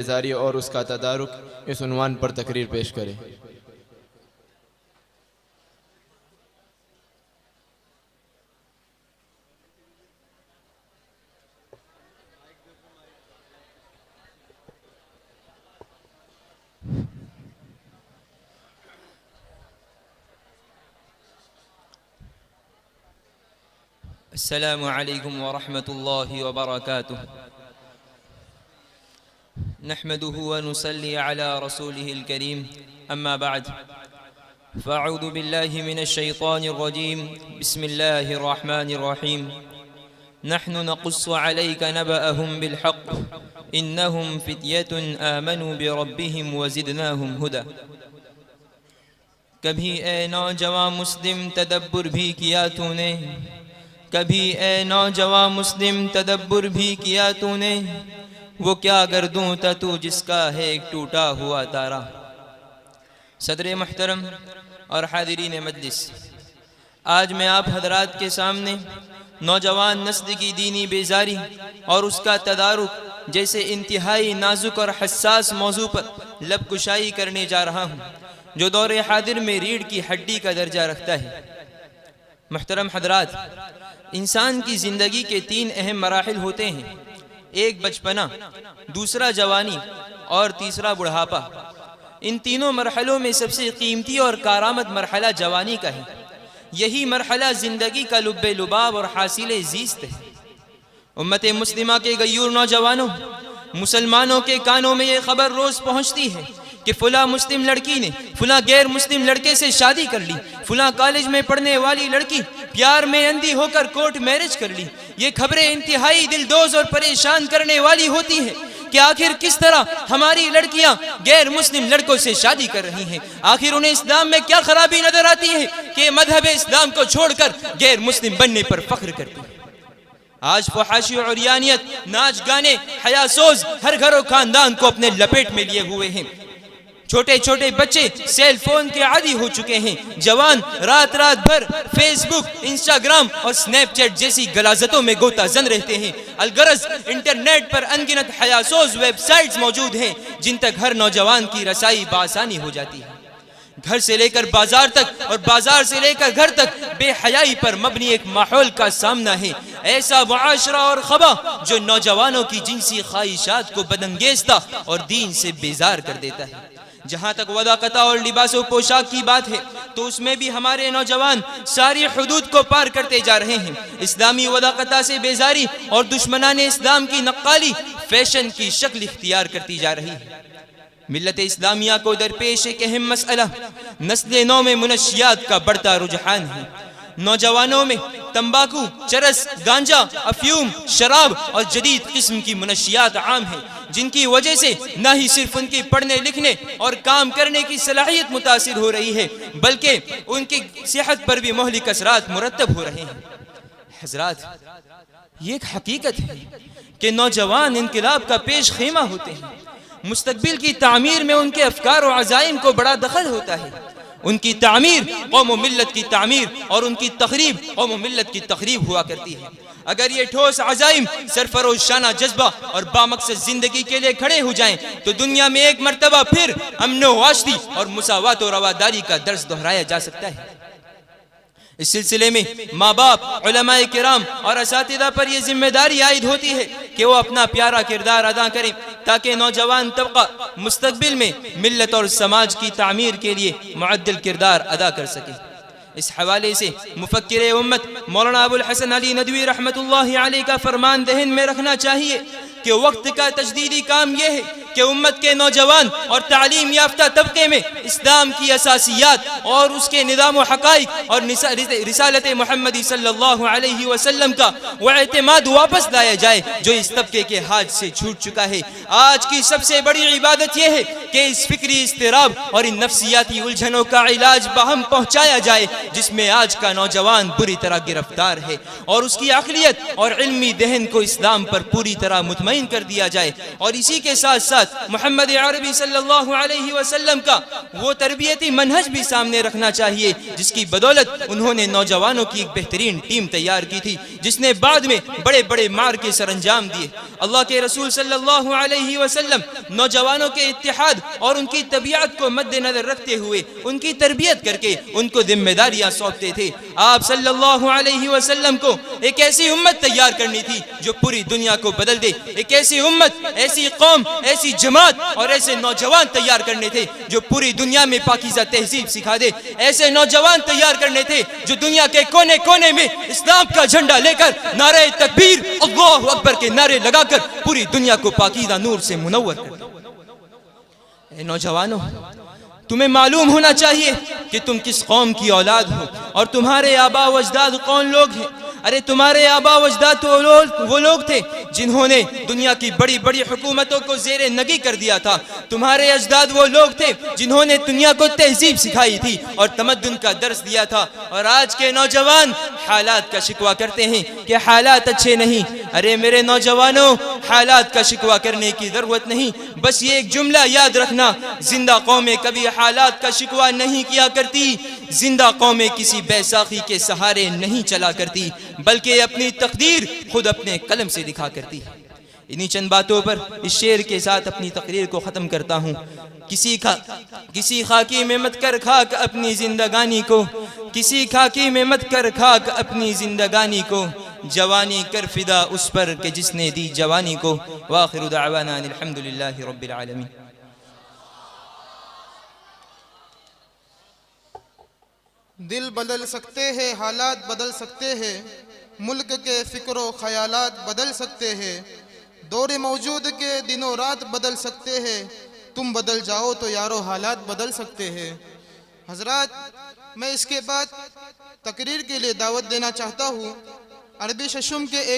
बेजारी और उसका तदारुक इस उन्वान पर तकरीर पेश करें। अस्सलामु अलैकुम व रहमतुल्लाहि व बरकातुहू। नहमदुहु व नुसल्ली अला रसूलिहिल करीम, अम्मा बाद। फ़अऊज़ु बिल्लाहि मिनश शैतानिर रजीम, बिस्मिल्लाहिर रहमानिर रहीम। नहनु नक़ुस्सु अलैका नबअहुम बिल हक़्क़, इन्नहुम फ़ित्यतुन आमनू बिरब्बिहिम व ज़िदनाहुम हुदा। कभी ए नौजवान मुस्लिम तदब्बुर भी किया तूने, कभी ए नौजवान मुस्लिम तदब्बुर भी किया तूने, वो क्या गर्दूं था तू जिसका है एक टूटा हुआ तारा। सदर मुहतरम और हादिरीन मजलिस, आज मैं आप हजरात के सामने नौजवान नस्ल की दीनी बेजारी और उसका तदारुक जैसे इंतहाई नाजुक और हसास मौजू पर लबकुशाई करने जा रहा हूँ, जो दौर हादिर में रीढ़ की हड्डी का दर्जा रखता है। मुहतरम हजरात, इंसान की ज़िंदगी के तीन अहम मराहिल होते हैं, एक बचपना, दूसरा जवानी और तीसरा बुढ़ापा। इन तीनों मरहलों में सबसे कीमती और कारामद मरहला जवानी का है। यही मरहला ज़िंदगी का लुब्बे लुबाब और हासिल ज़ीस्त है। उम्मत मुस्लिमा के गयूर नौजवानों, मुसलमानों के कानों में ये खबर रोज़ पहुँचती है कि फुला मुस्लिम लड़की ने फुला गैर मुस्लिम लड़के से शादी कर ली, फुला कॉलेज में पढ़ने वाली लड़की प्यार में अंधी होकर कोर्ट मैरिज कर ली। ये खबरें इंतहाई दिलदोज और परेशान करने वाली होती है कि आखिर किस तरह हमारी लड़कियां गैर मुस्लिम लड़कों से शादी कर रही हैं। आखिर उन्हें इस्लाम में क्या खराबी नजर आती है कि मजहब इस्लाम को छोड़कर गैर मुस्लिम बनने पर फख्र करती है। आज फहाशी और यानियत, नाच गाने, हयासोज हर घर और खानदान को अपने लपेट में लिए हुए हैं। छोटे छोटे बच्चे सेल फोन के आदी हो चुके हैं। जवान रात रात भर फेसबुक, इंस्टाग्राम और स्नैपचैट जैसी गलाजतों में गोताजन रहते हैं। अलगरज इंटरनेट पर अनगिनत हयासोज वेबसाइट्स मौजूद हैं जिन तक हर नौजवान की रसाई बासानी हो जाती है। घर से लेकर बाजार तक और बाजार से लेकर घर तक बेहयाई पर मबनी एक माहौल का सामना है। ऐसा मुआशरा और खबा जो नौजवानों की जिनसी ख्वाहिशात को बदंगेजता और दीन से बेजार कर देता है। जहाँ तक वदाकता और लिबास व पोशाक की बात है तो उसमें भी हमारे नौजवान सारी हुदूद को पार करते जा रहे हैं। इस्लामी वदाकता से बेजारी और दुश्मनाने इस्लाम की नक्काली फैशन की शक्ल इख्तियार करती जा रही है। मिल्लत इस्लामिया को दरपेश एक अहम मसला नस्ल नौ में मुनशियात का बढ़ता रुझान है। नौजवानों में तंबाकू, चरस, गांजा, अफ्यूम, शराब और जदीद किस्म की मुनशियात आम है, जिनकी वजह से न ही सिर्फ उनकी पढ़ने लिखने और काम करने की सलाहियत मुतासिर हो रही है, बल्कि उनकी सेहत पर भी मोहलिक असरात मुरतब हो रहे हैं। हजरात, ये एक हकीकत है कि नौजवान इनकलाब का पेश खेमा होते हैं। मुस्तकबिल की तामीर में उनके अफकार और अज़ाइम को बड़ा दखल होता है। उनकी तामीर कौम व मिल्लत की तामीर और उनकी तखरीब कौम व मिल्लत की तखरीब हुआ करती है। अगर ये ठोस अज़ाइम, सरफरोशाना जज्बा और बामकसद जिंदगी के लिए खड़े हो जाएं तो दुनिया में एक मर्तबा फिर अमन वाशदी और मुसावात और रवादारी का दर्स दोहराया जा सकता है। इस सिलसिले में माँ बाप, उलमाए किराम और असातिज़ा पर यह जिम्मेदारी आयद होती है कि वो अपना प्यारा किरदार अदा करें ताकि नौजवान तबका मुस्तकबिल में मिल्लत और समाज की तामीर के लिए मुअद्दिल किरदार अदा कर सके। इस हवाले से मुफक्किर उम्मत मौलाना अबुल हसन अली नदवी रहमतुल्लाहि अलैह का फरमान दहन में रखना चाहिए कि वक्त का तजदीदी काम यह है कि उम्मत के नौजवान और तालीम याफ्ता तबके में इस्लाम की असासियात और उसके निज़ाम व हक़ाइक़ और रिसालत मुहम्मदी सल्लल्लाहु अलैहि वसल्लम का वह एतमाद वापस लाया जाए जो इस तबके के हाथ से छूट चुका है। आज की सबसे बड़ी इबादत यह है कि इस फिक्री इस्तिराब और इन नफ्सियाती उलझनों का इलाज बाहम पहुँचाया जाए, जिसमें आज का नौजवान बुरी तरह गिरफ्तार है, और उसकी अक़लियत और इल्मी दहन को इस्लाम पर पूरी तरह मुतमईन कर दिया जाए। और इसी के साथ साथ मोहम्मद अरबी सल्लल्लाहु अलैहि वसल्लम का वो तरबियती मनहज भी सामने रखना चाहिए, जिसकी बदौलत उन्होंने नौजवानों की एक बेहतरीन टीम तैयार की थी, जिसने बाद में बड़े बड़े मार के सरंजाम दिए। अल्लाह के रसूल सल्लल्लाहु अलैहि वसल्लम नौजवानों के इत्तेहाद और उनकी तबीयत को मद्देनजर रखते हुए उनकी तरबियत करके उनको जिम्मेदारियां सौंपते थे। आप सल्लल्लाहु अलैहि वसल्लम को एक ऐसी उम्मत तैयार करनी थी जो पूरी दुनिया को बदल दे, एक ऐसी उम्मत, ऐसी कौम, ऐसी जमात और ऐसे नौजवान तैयार करने थे जो पूरी दुनिया में पाकीज़ा तहजीब सिखा दे। ऐसे नौजवान तैयार करने थे जो दुनिया के कोने कोने में इस्लाम का झंडा लेकर नारे तकबीर, अल्लाहु अकबर के नारे लगाकर पूरी दुनिया को पाकीज़ा नूर से मुनव्वर कर दे। नौजवानों, तुम्हें मालूम होना चाहिए कि तुम किस कौम की औलाद हो और तुम्हारे आबा व अजदाद कौन लोग हैं। अरे तुम्हारे आबा व अजदाद तो वो लोग थे जिन्होंने दुनिया की बड़ी बड़ी हुकूमतों को ज़ेरे नगी कर दिया था। तुम्हारे अजदाद वो लोग थे जिन्होंने दुनिया को तहजीब सिखाई थी और तमद्दुन का दर्स दिया था। और आज के नौजवान हालात का शिकवा करते हैं कि हालात अच्छे नहीं। अरे मेरे नौजवानों, हालात का शिकवा करने की ज़रूरत नहीं, बस ये एक जुमला याद रखना, जिंदा कौमें कभी हालात का शिकवा नहीं किया करती, जिंदा कौमें किसी बैसाखी के सहारे नहीं चला करती, बल्कि अपनी तकदीर खुद अपने कलम से दिखा करती है। इन्हीं चंद बातों पर इस शेर के साथ अपनी तकरीर को ख़त्म करता हूँ। किसी खाकी में मत कर खाक अपनी जिंदगानी को, किसी खाकी में मत कर खाक अपनी जिंदगानी को, जवानी कर फिदा उस पर के जिसने दी जवानी को। वाखिरु दावाना अल्हम्दुलिल्लाहि रब्बिल आलमीन। दिल बदल सकते हैं, हालात बदल सकते हैं, मुल्क के फ़िक्र ख़यालात बदल सकते हैं, दौर मौजूद के दिनों रात बदल सकते हैं, तुम बदल जाओ तो यारो हालात बदल सकते हैं। हजरात, मैं इसके बाद तकरीर के लिए दावत देना चाहता हूँ। अरबी शशुम के एक